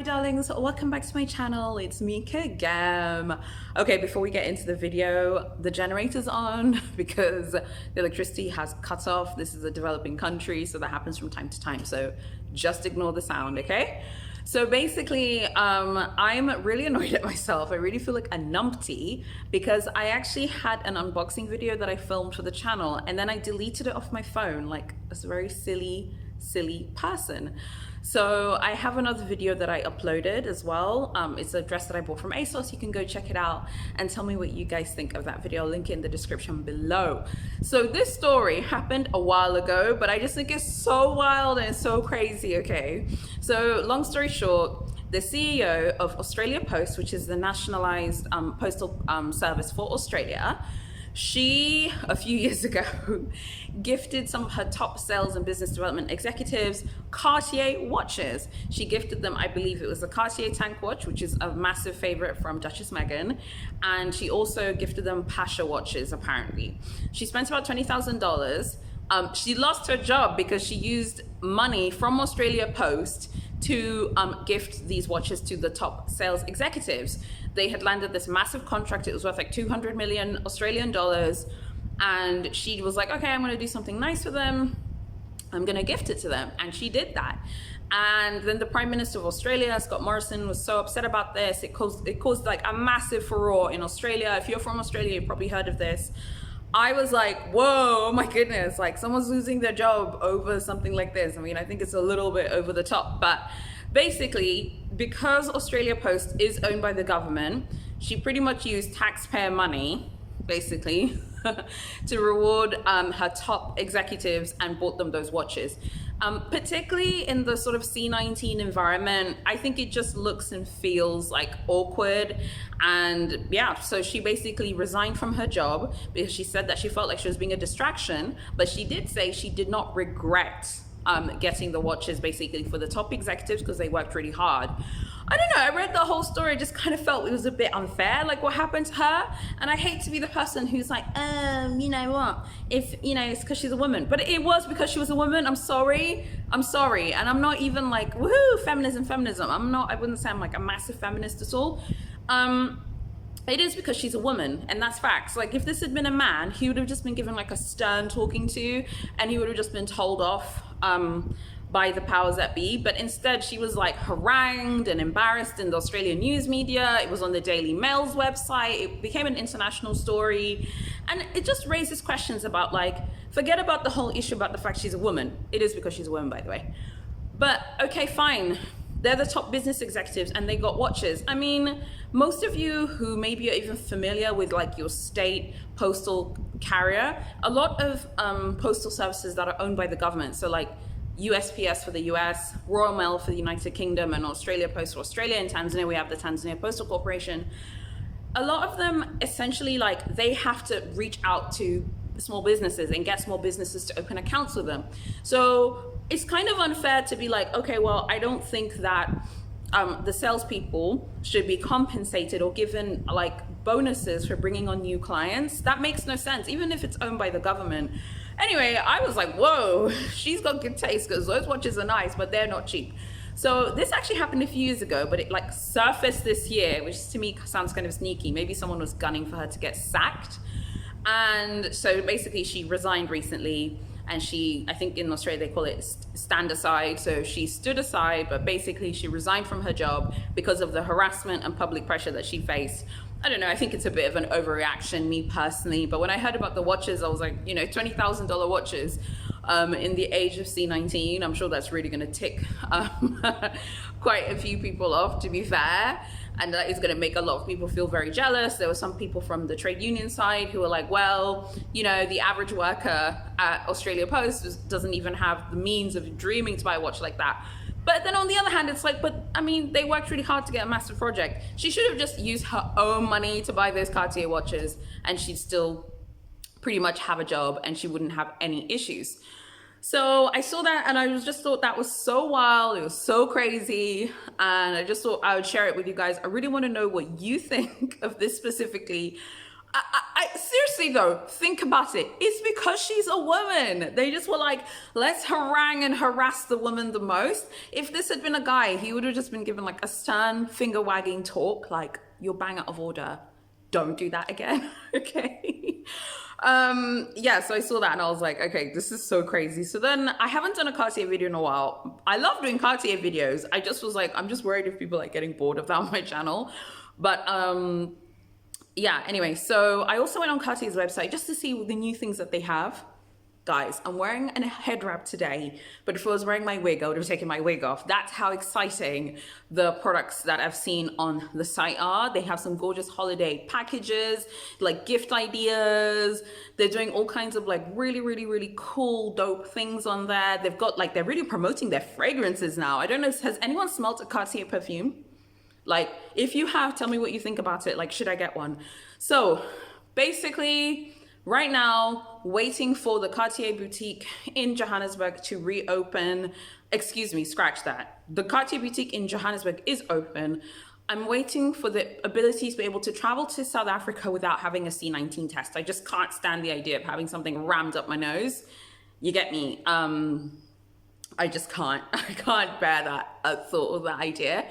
Darlings, welcome back to my channel. It's Mika again. Okay, before we get into the video, the generator's on because the electricity has cut off. This is a developing country, so that happens from time to time, so just ignore the sound, okay? So basically, I'm really annoyed at myself. I really feel like a numpty because I actually had an unboxing video that I filmed for the channel and then I deleted it off my phone like a very silly person. So I have another video that I uploaded as well. It's a dress that I bought from ASOS. You can go check it out and tell me what you guys think of that video. I'll link it in the description below. So this story happened a while ago, but I just think it's so wild and so crazy, okay? So long story short, the CEO of Australia Post, which is the nationalized postal service for Australia, she, a few years ago, gifted some of her top sales and business development executives Cartier watches. She gifted them, I believe it was a Cartier Tank watch, which is a massive favorite from Duchess Meghan. And she also gifted them Pasha watches, apparently. She spent about $20,000. She lost her job because she used money from Australia Post to gift these watches to the top sales executives. They had landed this massive contract. It was worth like 200 million Australian dollars. And she was like, okay, I'm gonna do something nice for them. I'm gonna gift it to them. And she did that. And then the Prime Minister of Australia, Scott Morrison, was so upset about this. It caused like a massive furore in Australia. If you're from Australia, you've probably heard of this. I was like, whoa, oh my goodness, like someone's losing their job over something like this. I mean, I think it's a little bit over the top, but basically, because Australia Post is owned by the government, she pretty much used taxpayer money, basically, to reward her top executives and bought them those watches. Particularly in the sort of C19 environment, I think it just looks and feels like awkward. And yeah, so she basically resigned from her job because she said that she felt like she was being a distraction, but she did say she did not regret getting the watches basically for the top executives because they worked really hard. I don't know, I read the whole story, I just kind of felt it was a bit unfair, like what happened to her. And I hate to be the person who's like, you know what, if, you know, it's because she's a woman. But it was because she was a woman, I'm sorry. And I'm not even like, woohoo, feminism. I wouldn't say I'm like a massive feminist at all. It is because she's a woman, and that's facts. Like if this had been a man, he would have just been given like a stern talking to, and he would have just been told off by the powers that be. But instead she was like harangued and embarrassed in the Australian news media. It was on the Daily Mail's website. It became an international story, and it just raises questions about like, forget about the whole issue about the fact she's a woman. It is because she's a woman, by the way. But okay, fine. They're the top business executives and they got watches. I mean, most of you who maybe are even familiar with like your state postal carrier, a lot of postal services that are owned by the government, so like USPS for the US, Royal Mail for the United Kingdom, and Australia Post for Australia. In Tanzania, we have the Tanzania Postal Corporation. A lot of them essentially like they have to reach out to small businesses and get small businesses to open accounts with them. So it's kind of unfair to be like, okay, well, I don't think that the salespeople should be compensated or given like bonuses for bringing on new clients. That makes no sense, even if it's owned by the government. Anyway, I was like, whoa, she's got good taste because those watches are nice, but they're not cheap. So this actually happened a few years ago, but it like surfaced this year, which to me sounds kind of sneaky. Maybe someone was gunning for her to get sacked. And so basically she resigned recently, and she, I think in Australia they call it stand aside. So she stood aside, but basically she resigned from her job because of the harassment and public pressure that she faced. I don't know, I think it's a bit of an overreaction, me personally. But when I heard about the watches, I was like, you know, $20,000 watches in the age of C19, I'm sure that's really gonna tick quite a few people off, to be fair. And that is going to make a lot of people feel very jealous. There were some people from the trade union side who were like, well, you know, the average worker at Australia Post doesn't even have the means of dreaming to buy a watch like that. But then on the other hand, it's like, but I mean, they worked really hard to get a massive project. She should have just used her own money to buy those Cartier watches, and she'd still pretty much have a job and she wouldn't have any issues. So I saw that and I just thought that was so wild. It was so crazy. And I just thought I would share it with you guys. I really want to know what you think of this specifically. I seriously seriously though, think about it. It's because she's a woman. They just were like, let's harangue and harass the woman the most. If this had been a guy, he would have just been given like a stern finger wagging talk, like, you're bang out of order. Don't do that again. Okay. Yeah, so I saw that and I was like, okay, this is so crazy. So then I haven't done a Cartier video in a while. I love doing Cartier videos. I just was like, I'm just worried if people are getting bored of that on my channel. But yeah, anyway, so I also went on Cartier's website just to see the new things that they have. Guys, I'm wearing a head wrap today, but if I was wearing my wig, I would have taken my wig off. That's how exciting the products that I've seen on the site are. They have some gorgeous holiday packages, like gift ideas. They're doing all kinds of like really, really, really cool, dope things on there. They've got like, they're really promoting their fragrances now. I don't know, has anyone smelled a Cartier perfume? Like, if you have, tell me what you think about it. Like, should I get one? So basically, right now, waiting for the Cartier boutique in Johannesburg to reopen. Excuse me, scratch that. The Cartier boutique in Johannesburg is open. I'm waiting for the ability to be able to travel to South Africa without having a C19 test. I just can't stand the idea of having something rammed up my nose. You get me? I just can't. I can't bear that thought of that idea.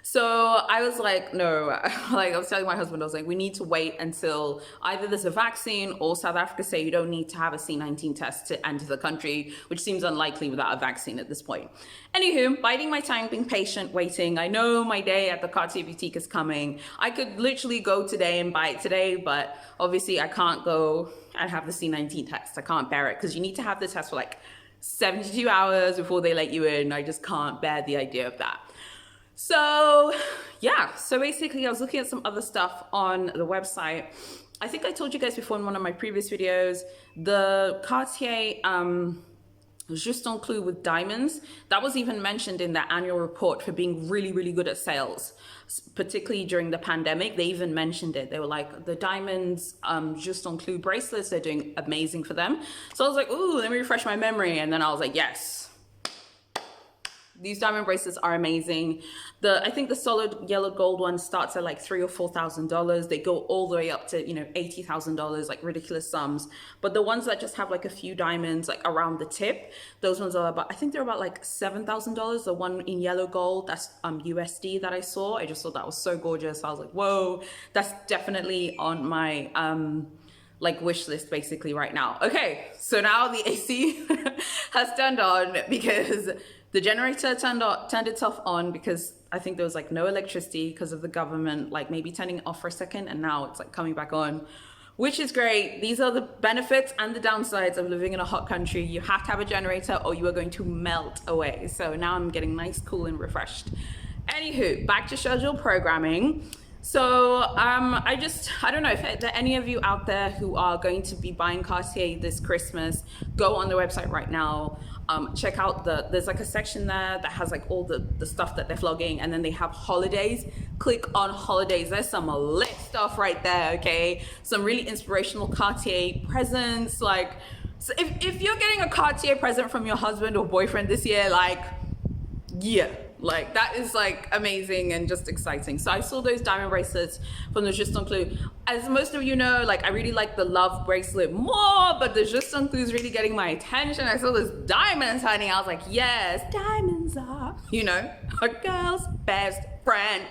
So I was like, no, like I was telling my husband, I was like, we need to wait until either there's a vaccine or South Africa say you don't need to have a C19 test to enter the country, which seems unlikely without a vaccine at this point. Anywho, biding my time, being patient, waiting. I know my day at the Cartier boutique is coming. I could literally go today and buy it today, but obviously I can't go and have the C19 test. I can't bear it because you need to have the test for like 72 hours before they let you in. I just can't bear the idea of that. So yeah, so basically I was looking at some other stuff on the website. I think I told you guys before in one of my previous videos, the Cartier Juste Clou with diamonds, that was even mentioned in their annual report for being really, really good at sales, particularly during the pandemic. They even mentioned it. They were like, the diamonds Juste Clou bracelets, they're doing amazing for them. So I was like, ooh, let me refresh my memory. And then I was like, yes. These diamond bracelets are amazing. I think the solid yellow gold one starts at like $3,000 or $4,000. They go all the way up to, you know, $80,000, like ridiculous sums. But the ones that just have like a few diamonds like around the tip, those ones are about, I think they're about like $7,000. The one in yellow gold, that's USD that I saw. I just thought that was so gorgeous. I was like, whoa, that's definitely on my like wish list basically right now. Okay, so now the AC has turned on because the generator turned itself on because I think there was like no electricity because of the government, like maybe turning it off for a second, and now it's like coming back on, which is great. These are the benefits and the downsides of living in a hot country. You have to have a generator or you are going to melt away. So now I'm getting nice, cool, and refreshed. Anywho, back to scheduled programming. So I don't know if there are any of you out there who are going to be buying Cartier this Christmas. Go on the website right now. Check out there's like a section there that has like all the stuff that they're vlogging, and then they have holidays. Click on holidays. There's some lit stuff right there, okay? Some really inspirational Cartier presents. Like, so if you're getting a Cartier present from your husband or boyfriend this year, like, yeah. Like that is like amazing and just exciting. So I saw those diamond bracelets from the Juste Clou. As most of you know, like I really like the Love bracelet more, but the Juste Clou is really getting my attention. I saw this diamonds, honey. I was like, yes, diamonds are, you know, a girl's best friend.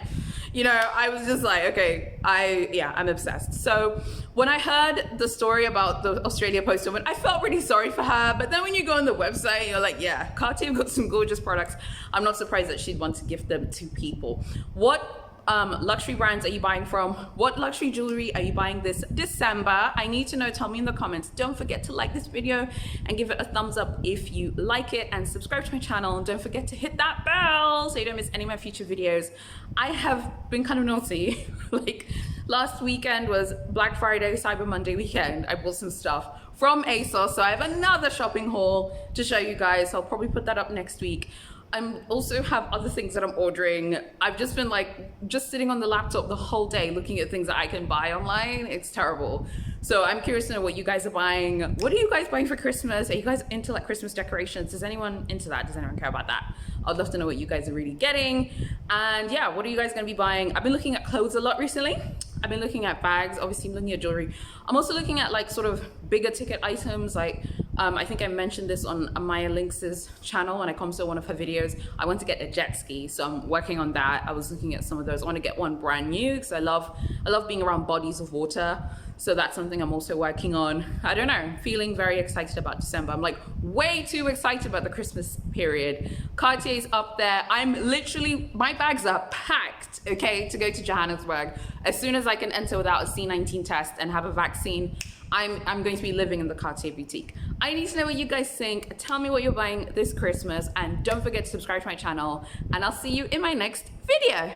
You know, I was just like, okay, I'm obsessed. So when I heard the story about the Australia Post woman, I felt really sorry for her. But then when you go on the website, you're like, yeah, Cartier got some gorgeous products. I'm not surprised that she'd want to gift them to people. What luxury brands are you buying from? What luxury jewelry are you buying this December? I need to know. Tell me in the comments. Don't forget to like this video and give it a thumbs up if you like it, and subscribe to my channel, and don't forget to hit that bell so you don't miss any of my future videos. I have been kind of naughty. Like last weekend was Black Friday, Cyber Monday weekend. I bought some stuff from ASOS, so I have another shopping haul to show you guys. I'll probably put that up next week. I also have other things that I'm ordering. I've just been like, just sitting on the laptop the whole day looking at things that I can buy online. It's terrible. So I'm curious to know what you guys are buying. What are you guys buying for Christmas? Are you guys into like Christmas decorations? Is anyone into that? Does anyone care about that? I'd love to know what you guys are really getting. And yeah, what are you guys gonna be buying? I've been looking at clothes a lot recently. I've been looking at bags, obviously I'm looking at jewelry. I'm also looking at like sort of bigger ticket items. Like I think I mentioned this on Maya Lynx's channel when I come to one of her videos. I want to get a jet ski, so I'm working on that. I was looking at some of those. I want to get one brand new because I love being around bodies of water. So that's something I'm also working on. I don't know, feeling very excited about December. I'm like way too excited about the Christmas period. Cartier's up there. I'm literally, my bags are packed, okay, to go to Johannesburg. As soon as I can enter without a C19 test and have a vaccine, I'm going to be living in the Cartier boutique. I need to know what you guys think. Tell me what you're buying this Christmas, and don't forget to subscribe to my channel, and I'll see you in my next video.